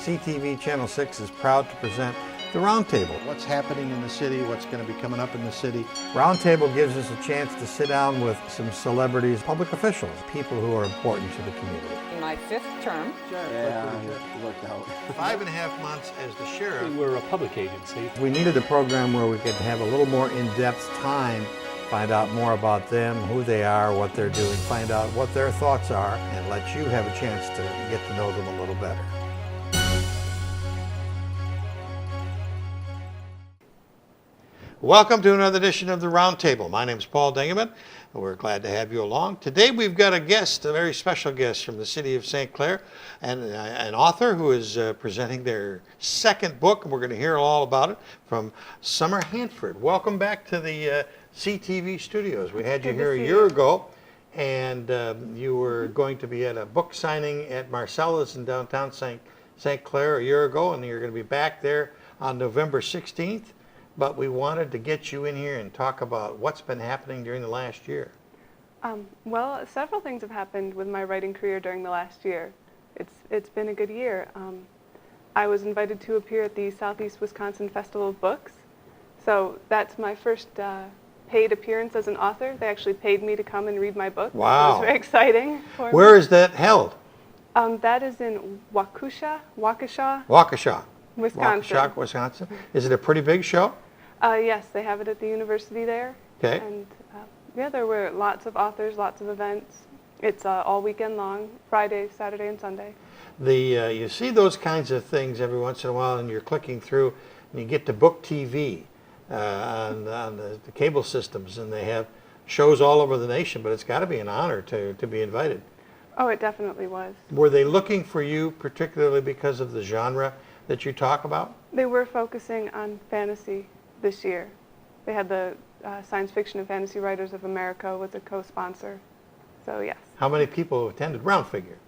CTV Channel 6 is proud to present the Roundtable. What's happening in the city, what's going to be coming up in the city. Roundtable gives us a chance to sit down with some celebrities, public officials, people who are important to the community. My fifth term. Yeah, it worked out. 5.5 months as the sheriff. We're a public agency. We needed a program where we could have a little more in-depth time, find out more about them, who they are, what they're doing, find out what their thoughts are, and let you have a chance to get to know them a little better. Welcome to another edition of the Roundtable. My name is Paul Dingeman, and we're glad to have you along. Today we've got a guest, a very special guest from the city of St. Clair, and an author who is presenting their second book, and we're going to hear all about it from Summer Hanford. Welcome back to the CTV studios. We had you here a year ago, and you were going to be at a book signing at Marcella's in downtown St. Clair a year ago, and you're going to be back there on November 16th. But we wanted to get you in here and talk about what's been happening during the last year. Well, several things have happened with my writing career during the last year. It's been a good year. I was invited to appear at the Southeast Wisconsin Festival of Books. So that's my first paid appearance as an author. They actually paid me to come and read my book. Wow. It was very exciting for me. Where is that held? That is in Waukesha, Waukesha, Wisconsin. Waukesha, Wisconsin. Is it a pretty big show? Yes, they have it at the university there. Okay. And yeah, there were lots of authors, lots of events. It's all weekend long, Friday, Saturday, and Sunday. You see those kinds of things every once in a while, and you're clicking through, and you get to Book TV on the cable systems, and they have shows all over the nation, but it's got to be an honor to be invited. Oh, it definitely was. Were they looking for you particularly because of the genre that you talk about? They were focusing on fantasy this year. They had the Science Fiction and Fantasy Writers of America was a co-sponsor. So yes. How many people attended? Round figure.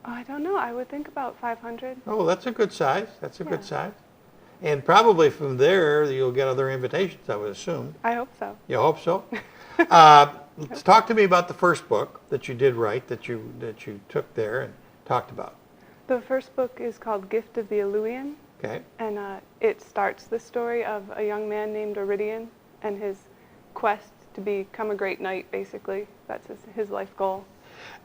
Oh, I don't know. I would think about 500. Oh, that's a good size. That's a good size. And probably from there you'll get other invitations, I would assume. I hope so. You hope so? Let's talk to me about the first book that you did write, that you took there and talked about. The first book is called Gift of the Illusion. Okay. And it starts the story of a young man named Iridian and his quest to become a great knight, basically. That's his life goal.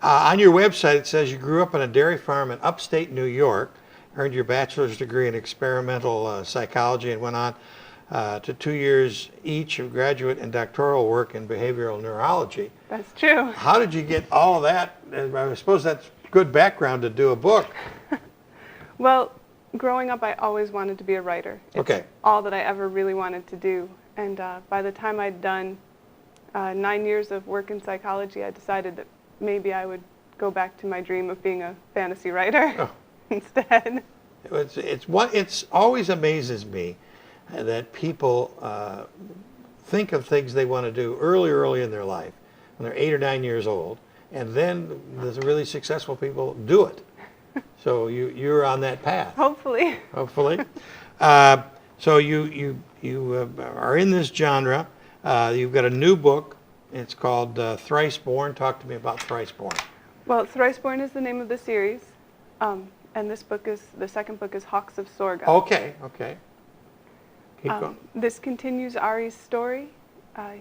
On your website, it says you grew up on a dairy farm in upstate New York, earned your bachelor's degree in experimental psychology, and went on to 2 years each of graduate and doctoral work in behavioral neurology. That's true. How did you get all of that? I suppose that's good background to do a book. Well, growing up, I always wanted to be a writer. It's all that I ever really wanted to do. And by the time I'd done 9 years of work in psychology, I decided that maybe I would go back to my dream of being a fantasy writer instead. It's always amazes me that people think of things they want to do early in their life, when they're 8 or 9 years old, and then the really successful people do it. So you're on that path. Hopefully. Hopefully. So you are in this genre. You've got a new book. It's called Thrice Born. Talk to me about Thrice Born. Well, Thrice Born is the name of the series, and the second book is Hawks of Sorga. Okay. Keep going. This continues Ari's story.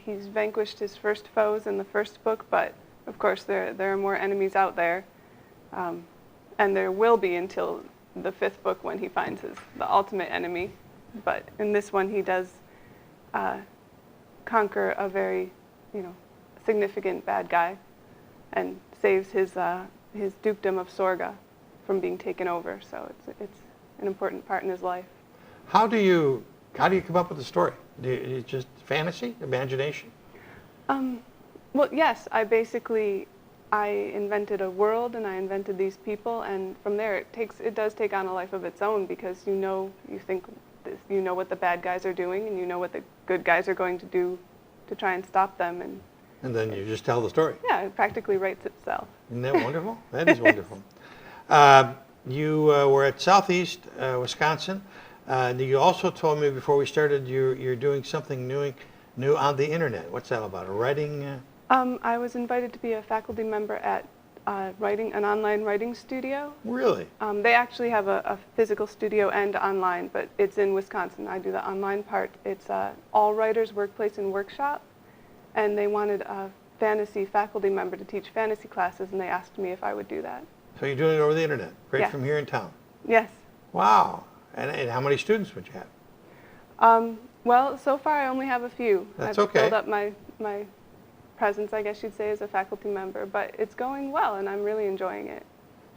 He's vanquished his first foes in the first book, but of course there are more enemies out there. And there will be until the fifth book when he finds the ultimate enemy. But in this one, he does conquer a very, significant bad guy, and saves his dukedom of Sorga from being taken over. So it's an important part in his life. How do you come up with the story? It's just fantasy, imagination? Well, yes. I invented a world, and I invented these people, and from there it does take on a life of its own, because you think what the bad guys are doing, and you know what the good guys are going to do to try and stop them, and then you just tell the story. Yeah, it practically writes itself. Isn't that wonderful? That is wonderful. You were at Southeast Wisconsin. You also told me before we started you're doing something new on the internet. What's that about? A writing? I was invited to be a faculty member at an online writing studio. Really? They actually have a physical studio and online, but it's in Wisconsin. I do the online part. It's All Writers Workplace and Workshop, and they wanted a fantasy faculty member to teach fantasy classes, and they asked me if I would do that. So you're doing it over the internet, right Yes. from here in town? Yes. Wow. And how many students would you have? Well, so far I only have a few. That's I've okay. built up my presence, I guess you'd say, as a faculty member, but it's going well, and I'm really enjoying it.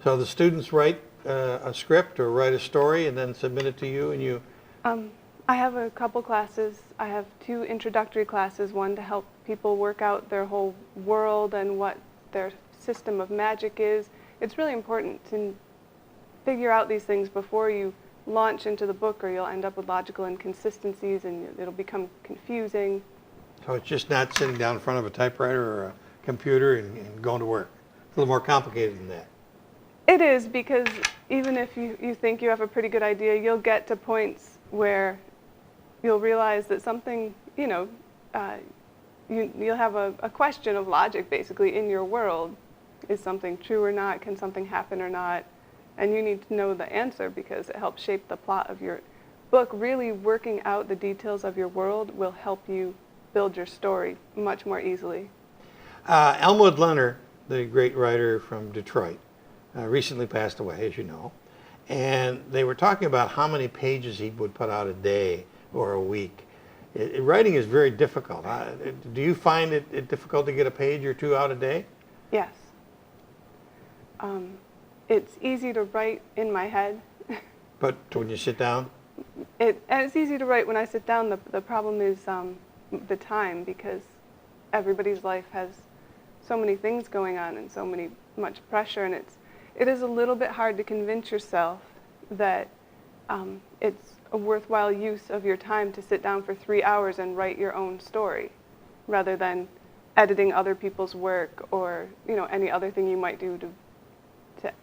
So the students write a script or write a story and then submit it to you, and you... I have a couple classes. I have 2 introductory classes, one to help people work out their whole world and what their system of magic is. It's really important to figure out these things before you launch into the book, or you'll end up with logical inconsistencies and it'll become confusing. So it's just not sitting down in front of a typewriter or a computer and going to work. It's a little more complicated than that. It is, because even if you think you have a pretty good idea, you'll get to points where you'll realize that something, you'll have a question of logic basically in your world. Is something true or not? Can something happen or not? And you need to know the answer because it helps shape the plot of your book. Really working out the details of your world will help you build your story much more easily. Elmwood Leonard, the great writer from Detroit, recently passed away, as you know. And they were talking about how many pages he would put out a day or a week. Writing is very difficult. Do you find it difficult to get a page or 2 out a day? Yes. It's easy to write in my head. But when you sit down? And it's easy to write when I sit down. The problem is the time, because everybody's life has so many things going on and so much pressure, and it is a little bit hard to convince yourself that it's a worthwhile use of your time to sit down for 3 hours and write your own story, rather than editing other people's work or any other thing you might do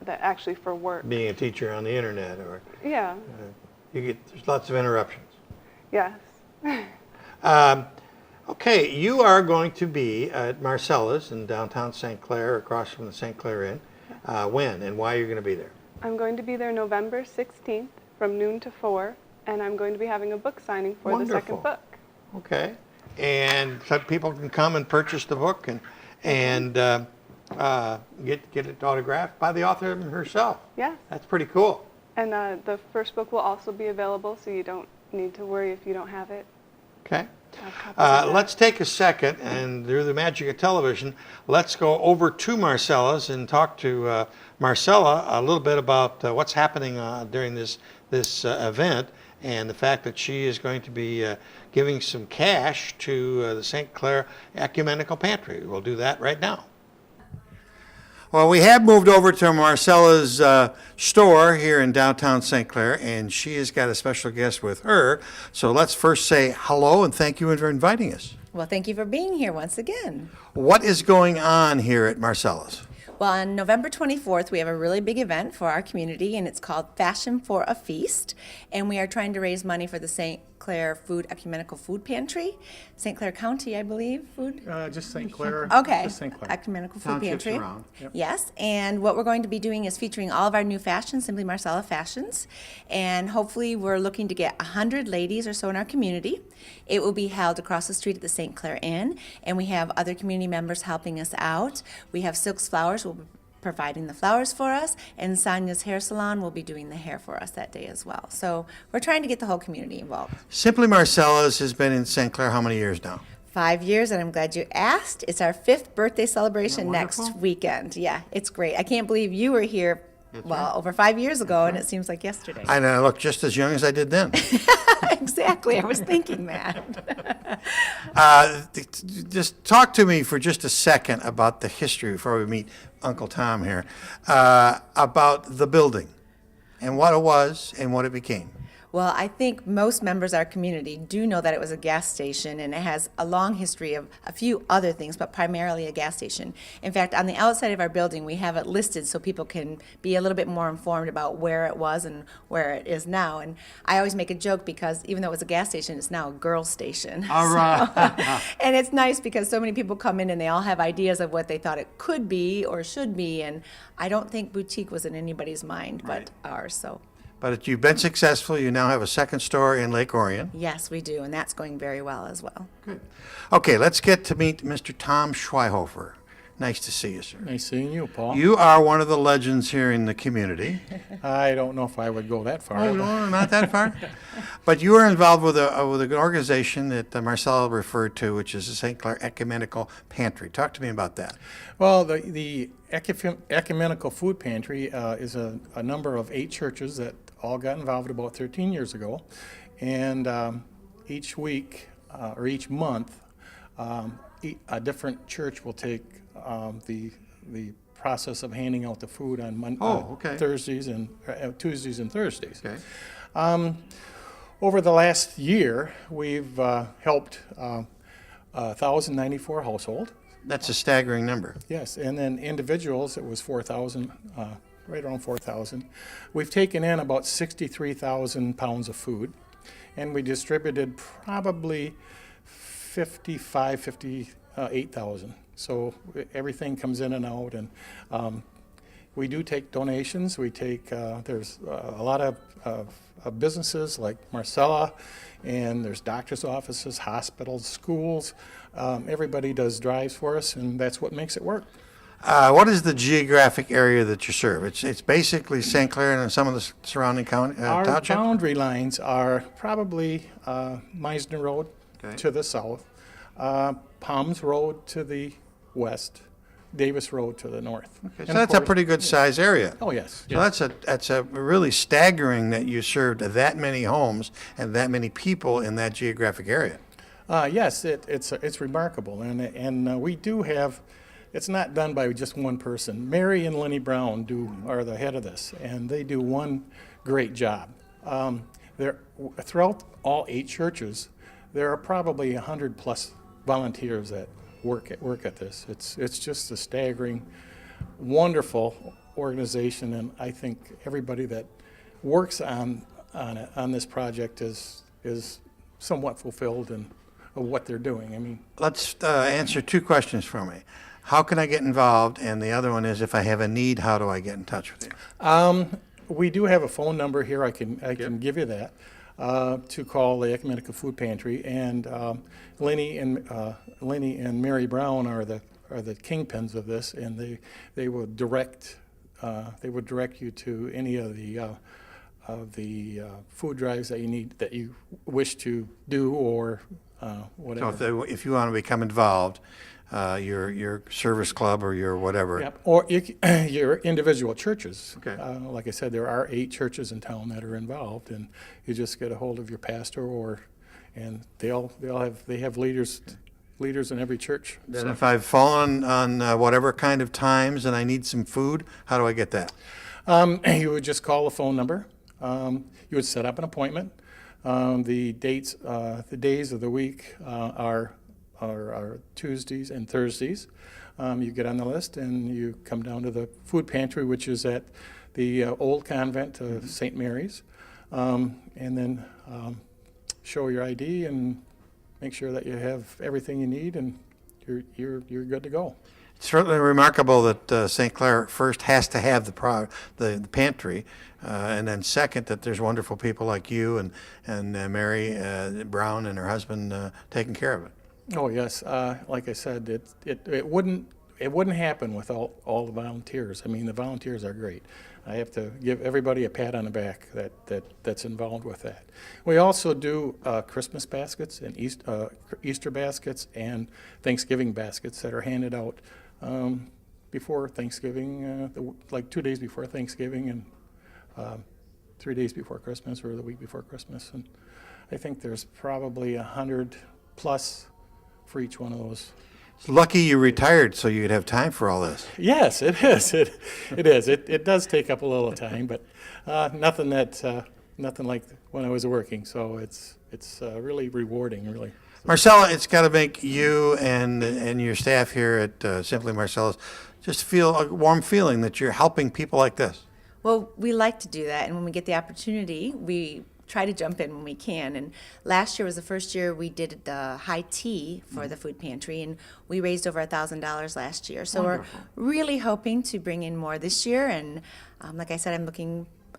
that actually for work. Being a teacher on the internet, or Yeah. there's lots of interruptions. Yes. Okay, you are going to be at Marcella's in downtown St. Clair, across from the St. Clair Inn. When and why you're going to be there? I'm going to be there November 16th from noon to 4, and I'm going to be having a book signing for Wonderful. the second book. Okay, and so people can come and purchase the book and get it autographed by the author herself. Yes. That's pretty cool. And the first book will also be available, so you don't need to worry if you don't have it. Okay. I have copies of that. Let's take a second, and through the magic of television, let's go over to Marcella's and talk to Marcella a little bit about what's happening during this event, and the fact that she is going to be giving some cash to the St. Clair Ecumenical Pantry. We'll do that right now. Well, we have moved over to Marcella's store here in downtown St. Clair, and she has got a special guest with her. So let's first say hello and thank you for inviting us. Well, thank you for being here once again. What is going on here at Marcella's? Well, on November 24th, we have a really big event for our community, and it's called Fashion for a Feast. And we are trying to raise money for the St. Clair Ecumenical Food Pantry. St. Clair County, I believe, food? Just St. Clair. Okay. Just St. Clair. Ecumenical Food Townships Pantry. around, yep. Yes, and what we're going to be doing is featuring all of our new fashions, Simply Marcella fashions, and hopefully we're looking to get 100 ladies or so in our community. It will be held across the street at the St. Clair Inn, and we have other community members helping us out. We have Silk's Flowers will be providing the flowers for us, and Sonia's Hair Salon will be doing the hair for us that day as well. So we're trying to get the whole community involved. Simply Marcella's has been in St. Clair how many years now? 5 years, and I'm glad you asked. It's our 5th birthday celebration Isn't that next wonderful? weekend. Yeah, it's great. I can't believe you were here, over 5 years ago, and it seems like yesterday. I look just as young as I did then. Exactly, I was thinking that. Just talk to me for just a second about the history before we meet Uncle Tom here, about the building and what it was and what it became. Well, I think most members of our community do know that it was a gas station, and it has a long history of a few other things, but primarily a gas station. In fact, on the outside of our building, we have it listed so people can be a little bit more informed about where it was and where it is now. And I always make a joke because even though it was a gas station, it's now a girl station. All right. And it's nice because so many people come in and they all have ideas of what they thought it could be or should be, and I don't think boutique was in anybody's mind but ours, so. But you've been successful. You now have a second store in Lake Orion. Yes, we do, and that's going very well as well. Good. Okay, let's get to meet Mr. Tom Schweihofer. Nice to see you, sir. Nice seeing you, Paul. You are one of the legends here in the community. I don't know if I would go that far. Oh, no, not that far. But you are involved with an organization that Marcella referred to, which is the St. Clair Ecumenical Pantry. Talk to me about that. Well, the Ecumenical Food Pantry is a number of 8 churches that all got involved about 13 years ago. And each week or each month, a different church will take the process of handing out the food on Thursdays and Tuesdays and Thursdays. Okay. Over the last year, we've helped 1,094 households. That's a staggering number. Yes, and then individuals, it was 4,000, right around 4,000. We've taken in about 63,000 pounds of food, and we distributed probably 58,000. So everything comes in and out, and we do take donations. We take, there's a lot of businesses like Marcella, and there's doctor's offices, hospitals, schools. Everybody does drives for us, and that's what makes it work. What is the geographic area that you serve? It's basically St. Clair and some of the surrounding Our townships? boundary lines are probably Meisner Road to the south, Palms Road to the west, Davis Road to the north. Okay, And so of that's a course- pretty good size area. Oh, yes. So that's a really staggering that you served that many homes and that many people in that geographic area. Yes, it's remarkable, and we do have. It's not done by just one person. Mary and Lenny Brown are the head of this, and they do one great job. Throughout all 8 churches, there are probably 100 plus volunteers that work at this. It's just a staggering, wonderful organization, and I think everybody that works on this project is somewhat fulfilled in of what they're doing. I mean, Let's answer 2 questions for me. How can I get involved? And the other one is, if I have a need, how do I get in touch with you? we do have a phone number here. I can give you that to call the Ecumenical Food Pantry, and Lenny and Mary Brown are the kingpins of this, and they would direct you to any of the food drives that you wish to do, or whatever. So if you want to become involved, your service club or your whatever. Yep. Or your individual churches. Okay. Like I said, there are 8 churches in town that are involved, and you just get a hold of your pastor, and they have leaders in every church. Then So, if I've fallen on whatever kind of times and I need some food, how do I get that? you would just call the phone number. You would set up an appointment. The days of the week are Tuesdays and Thursdays. You get on the list and you come down to the food pantry, which is at the old convent of St. Mary's, and then show your ID and make sure that you have everything you need, and you're good to go. It's certainly remarkable that St. Clair first has to have the pantry, and then second that there's wonderful people like you and Mary Brown and her husband taking care of it. Oh yes, like I said, it wouldn't happen without all the volunteers. I mean, the volunteers are great. I have to give everybody a pat on the back that's involved with that. We also do Christmas baskets and Easter baskets and Thanksgiving baskets that are handed out before Thanksgiving, like 2 days before Thanksgiving and 3 days before Christmas, or the week before Christmas. And I think there's probably 100 plus for each one of those. It's lucky you retired so you could have time for all this. Yes, it is. It is. It does take up a little time, but nothing that nothing like when I was working. So it's really rewarding, really. Marcella, it's got to make you and your staff here at Simply Marcella's just feel a warm feeling that you're helping people like this. Well, we like to do that, and when we get the opportunity, we try to jump in when we can. And last year was the first year we did the high tea for the food pantry, and we raised over $1,000 last year. So Wonderful. we're really hoping to bring in more this year. And like I said,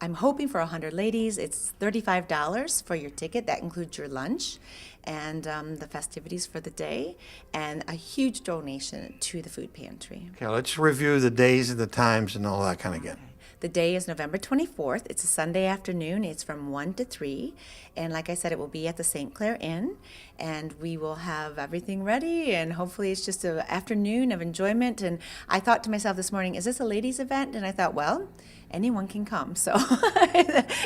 I'm hoping for 100 ladies. It's $35 for your ticket. That includes your lunch and the festivities for the day, and a huge donation to the food pantry. Okay, let's review the days and the times and all that kind of again. The day is November 24th. It's a Sunday afternoon. It's from 1 to 3. And like I said, it will be at the St. Clair Inn. And we will have everything ready. And hopefully it's just an afternoon of enjoyment. And I thought to myself this morning, is this a ladies' event? And I thought, well, anyone can come. So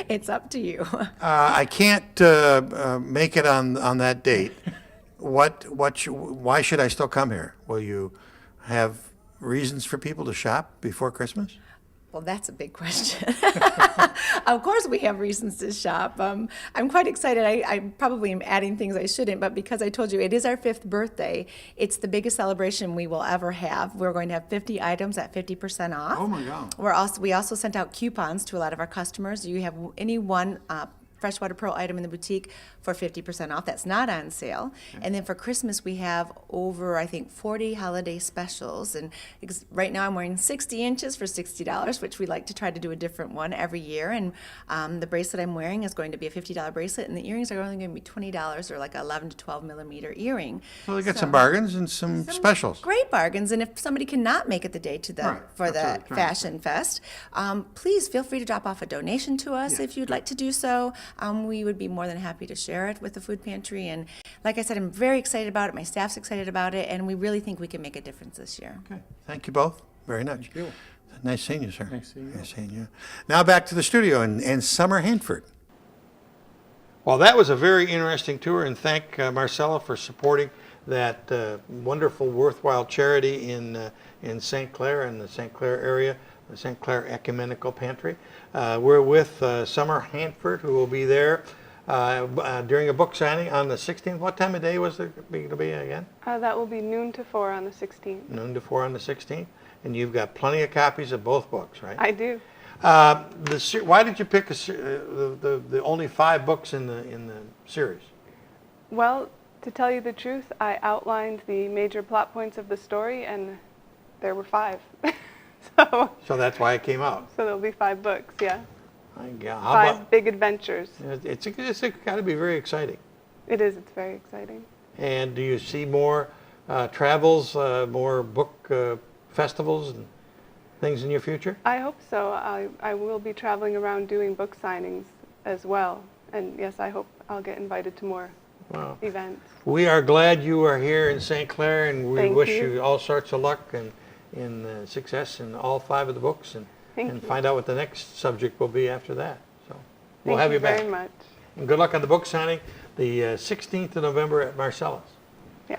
it's up to you. I can't make it on that date. Why should I still come here? Will you have reasons for people to shop before Christmas? Well, that's a big question. Of course we have reasons to shop. I'm quite excited. I probably am adding things I shouldn't, but because I told you it is our 5th birthday, it's the biggest celebration we will ever have. We're going to have 50 items at 50% off. Oh, my God. We also sent out coupons to a lot of our customers. You have any one freshwater pearl item in the boutique for 50% off. That's not on sale. And then for Christmas, we have over, I think, 40 holiday specials. And right now I'm wearing 60 inches for $60, which we like to try to do a different one every year. And the bracelet I'm wearing is going to be a $50 bracelet, and the earrings are only going to be $20, or like 11 to 12 millimeter earring. Well, they got some bargains and some specials. Great bargains. And if somebody cannot make it the day to Right. for That's what I'm the trying to Fashion Fest, please feel free to drop off a donation to us if you'd like to do so. We would be more than happy to share it with the food pantry. And like I said, I'm very excited about it. My staff's excited about it, and we really think we can make a difference this year. Okay. Thank you both very much. Thank you. Nice seeing you, sir. Nice seeing you. Nice seeing you. Now back to the studio in Summer Hanford. Well, that was a very interesting tour, and thank Marcella for supporting that wonderful, worthwhile charity in St. Clair and the St. Clair area, the St. Clair Ecumenical Pantry. We're with Summer Hanford, who will be there during a book signing on the 16th. What time of day was it going to be again? That will be noon to 4 on the 16th. Noon to 4 on the 16th. And you've got plenty of copies of both books, right? I do. Why did you pick the only 5 books in the series? Well, to tell you the truth, I outlined the major plot points of the story, and there were 5. So that's why it came out. So there'll be 5 books, yeah. How 5 big adventures. It's got to be very exciting. It is. It's very exciting. And do you see more travels, more book festivals and things in your future? I hope so. I will be traveling around doing book signings as well. And yes, I hope I'll get invited to more events. We are glad you are here in St. Clair, and we Thank wish you. you all sorts of luck and in success in all 5 of the books, and Thank you. find out what the next subject will be after that. So we'll Thank have you you back. very much. And good luck on the book signing, the 16th of November at Marcella's. Yeah.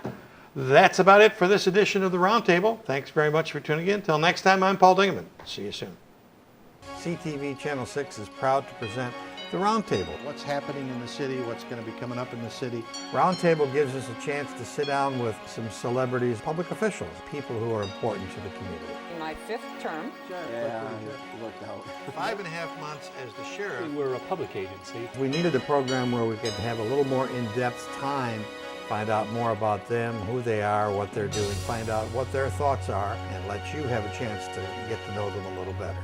That's about it for this edition of the Roundtable. Thanks very much for tuning in. Till next time, I'm Paul Dingeman. See you soon. CTV Channel 6 is proud to present the Roundtable. What's happening in the city, what's going to be coming up in the city. Roundtable gives us a chance to sit down with some celebrities, public officials, people who are important to the community. In my 5th term, Yeah, it worked out. 5.5 months as the sheriff. We're a public agency. We needed a program where we could have a little more in-depth time, find out more about them, who they are, what they're doing, find out what their thoughts are, and let you have a chance to get to know them a little better.